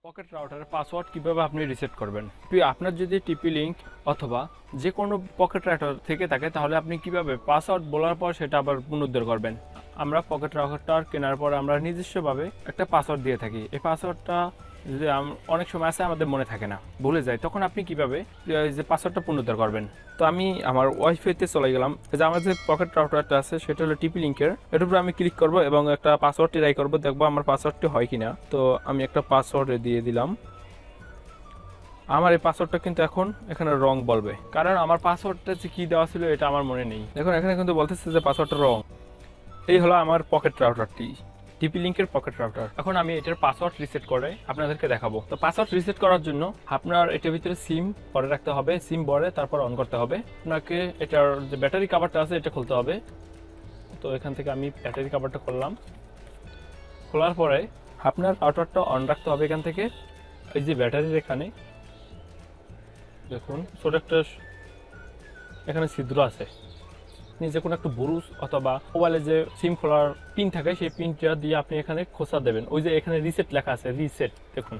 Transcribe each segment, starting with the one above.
Pocket রাউটারের password কিভাবে আপনি reset করবেন? আপনার যদি টিপি লিঙ্ক অথবা যে কোনো পকেট রাউটার থেকে থাকে তাহলে আপনি কিভাবে পাসওয়ার্ড বলার পর সেটা আবার পুনরুদ্ধার করবেন? আমরা পকেট রাউটার কেনার পর আমরা নিজস্বভাবে একটা পাসওয়ার্ড দিয়ে থাকি। এই পাসওয়ার্ডটা যে অনেক সময় আছে আমাদের মনে থাকে না, ভুলে যায়, তখন আপনি কিভাবে যে পাসওয়ার্ডটা পুনরুদ্ধার করবেন? তো আমি আমার ওয়াইফাইতে চলে গেলাম। যে আমার যে পকেট রাউটারটা আছে সেটা হলো টিপি লিঙ্কের, এটার উপরে আমি ক্লিক করব এবং একটা পাসওয়ার্ড ট্রাই করব, দেখবো আমার পাসওয়ার্ডটি হয় কিনা। তো আমি একটা পাসওয়ার্ড দিয়ে দিলাম। আমার এই পাসওয়ার্ডটা কিন্তু এখন এখানে রং বলবে, কারণ আমার পাসওয়ার্ডটা যে কি দেওয়া ছিল এটা আমার মনে নেই। দেখুন এখানে কিন্তু বলতেছে যে পাসওয়ার্ডটা রং। এই হলো আমার পকেট রাউটারটি, টিপি লিঙ্কের পকেট রাউটার। এখন আমি এটার পাসওয়ার্ড রিসেট করে আপনাদেরকে দেখাবো। তো পাসওয়ার্ড রিসেট করার জন্য আপনার এটার ভিতরে সিম ভরে রাখতে হবে, সিম ভরে তারপর অন করতে হবে। আপনাকে এটার যে ব্যাটারি কভারটা আছে এটা খুলতে হবে। তো এখান থেকে আমি ব্যাটারি কভারটা খুললাম। খোলার পরে আপনার রাউটারটা অন রাখতে হবে। এখান থেকে এই যে ব্যাটারির এখানে দেখুন ছোট একটা এখানে ছিদ্র আছে, যে কোনো একটা বুরুজ অথবা মোবাইলে যে সিম খোলার পিন থাকে সেই পিনটা দিয়ে আপনি এখানে খোঁচা দেবেন। ওই যে এখানে রিসেট লেখা আছে, রিসেট দেখুন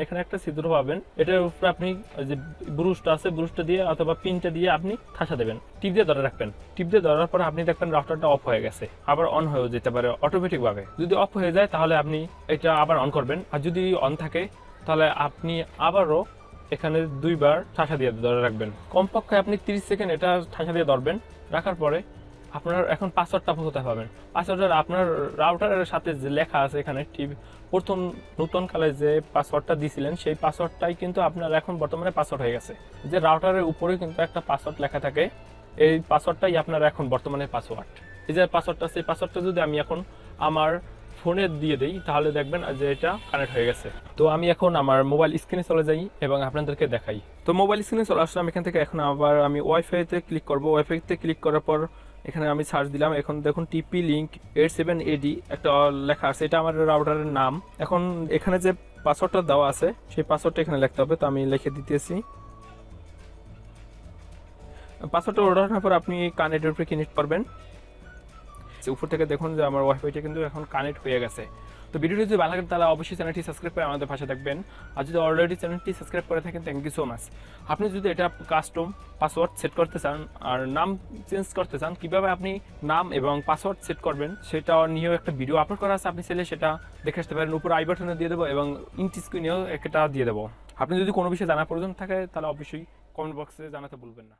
এখানে একটা ছিদ্র পাবেন। এটার উপরে আপনি যে ব্রুশটা আছে ব্রুশটা দিয়ে অথবা পিনটা দিয়ে আপনি ঠাসা দেবেন, টিপ দিয়ে ধরে রাখবেন। টিপ দিয়ে ধরার পর আপনি দেখবেন রাউটারটা অফ হয়ে গেছে, আবার অন হয়ে যেতে পারে অটোমেটিক ভাবে। যদি অফ হয়ে যায় তাহলে আপনি এটা আবার অন করবেন, আর যদি অন থাকে তাহলে আপনি আবারও এখানে দুইবার ঠাসা দিয়ে ধরে রাখবেন। কমপক্ষে আপনি 30 সেকেন্ড এটা ঠাসা দিয়ে ধরবেন। রাখার পরে আপনার এখন পাসওয়ার্ডটা কোথায় পাবেন? পাসওয়ার্ডটা আপনার রাউটারের সাথে যে লেখা আছে এখানে প্রথম নতুন কালে যে পাসওয়ার্ডটা দিয়েছিলেন সেই পাসওয়ার্ডটাই কিন্তু আপনার এখন বর্তমানে পাসওয়ার্ড হয়ে গেছে। যে রাউটারের উপরে কিন্তু একটা পাসওয়ার্ড লেখা থাকে, এই পাসওয়ার্ডটাই আপনার এখন বর্তমানে পাসওয়ার্ড। এই যে পাসওয়ার্ডটা, সেই পাসওয়ার্ডটা যদি আমি এখন আমার ফোনে দিয়ে দেই তাহলে দেখবেন যে এটা কানেক্ট হয়ে গেছে। তো আমি এখন আমার মোবাইল স্ক্রিনে চলে যাই এবং আপনাদেরকে দেখাই। তো মোবাইল স্ক্রিনে চলে আসলাম। এখান থেকে এখন আবার আমি ওয়াইফাইতে ক্লিক করব। ওয়াইফাইতে ক্লিক করার পর এখানে আমি সার্চ দিলাম। এখন দেখুন টিপি লিঙ্ক 87AD একটা লেখা আছে, এটা আমার রাউটারের নাম। এখন এখানে যে পাসওয়ার্ডটা দেওয়া আছে সেই পাসওয়ার্ডটা এখানে লিখতে হবে। তো আমি লিখে দিতেছি। পাসওয়ার্ডটা ওঠানোর পর আপনি কানেক্টের উপরে ক্লিক করবেন। উপর থেকে দেখুন যে আমার ওয়াইফাইটা কিন্তু এখন কানেক্ট হয়ে গেছে। তো ভিডিওটি যদি ভালো লাগে তাহলে অবশ্যই চ্যানেলটি সাবস্ক্রাইব করে আমাদের পাশে থাকবেন। আর যদি অলরেডি চ্যানেলটি সাবস্ক্রাইব করে থাকেন থ্যাংক ইউ সো মাচ। আপনি যদি এটা কাস্টম পাসওয়ার্ড সেট করতে চান আর নাম চেঞ্জ করতে চান, কিভাবে আপনি নাম এবং পাসওয়ার্ড সেট করবেন সেটা নিয়েও একটা ভিডিও আপলোড করা আছে, আপনি চাইলে সেটা দেখে আসতে পারেন। উপর আই বাটনে দিয়ে দেবো এবং ইন্টি স্ক্রিনেও একটা দিয়ে দেবো। আপনি যদি কোনো বিষয়ে জানার প্রয়োজন থাকে তাহলে অবশ্যই কমেন্ট বক্সে জানাতে ভুলবেন না।